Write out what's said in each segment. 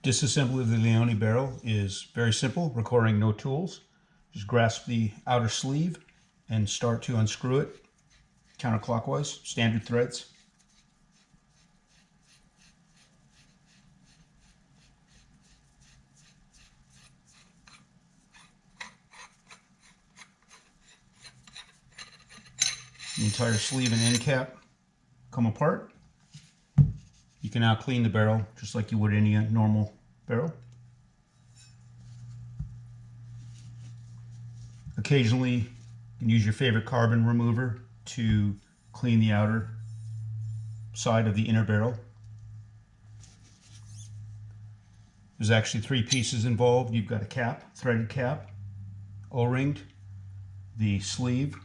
Disassembly of the Leone barrel is very simple, requiring no tools. Just grasp the outer sleeve and start to unscrew it counterclockwise, standard threads. The entire sleeve and end cap come apart. You can now clean the barrel just like you would any normal barrel. Occasionally, you can use your favorite carbon remover to clean the outer side of the inner barrel. There's actually three pieces involved. You've got a cap, threaded cap, O-ringed, the sleeve,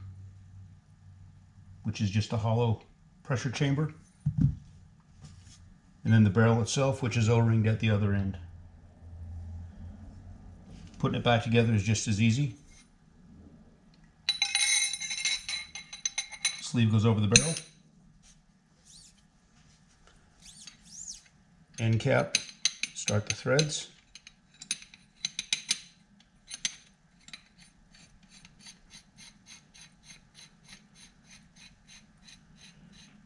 which is just a hollow pressure chamber, and then the barrel itself, which is O-ringed at the other end. Putting it back together is just as easy. Sleeve goes over the barrel. End cap, start the threads.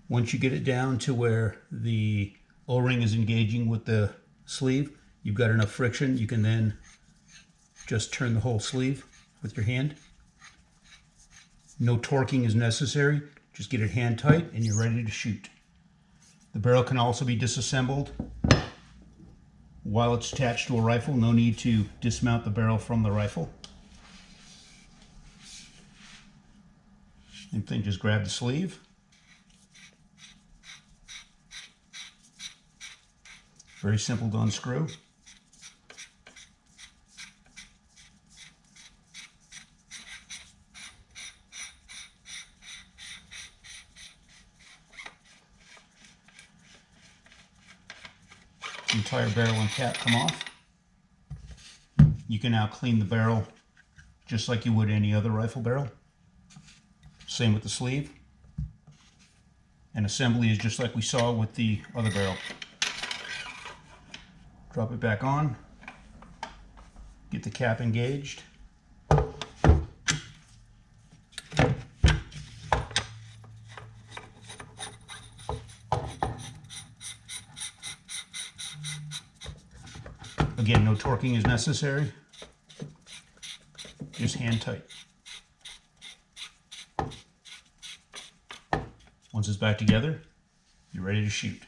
Once you get it down to where the O-ring is engaging with the sleeve, you've got enough friction, you can then just turn the whole sleeve with your hand. No torquing is necessary, just get it hand tight and you're ready to shoot. The barrel can also be disassembled while it's attached to a rifle. No need to dismount the barrel from the rifle. Same thing, just grab the sleeve. Very simple to unscrew. The entire barrel and cap come off. You can now clean the barrel just like you would any other rifle barrel. Same with the sleeve. And assembly is just like we saw with the other barrel. Drop it back on, get the cap engaged. Again, no torquing is necessary, just hand tight. Once it's back together, you're ready to shoot.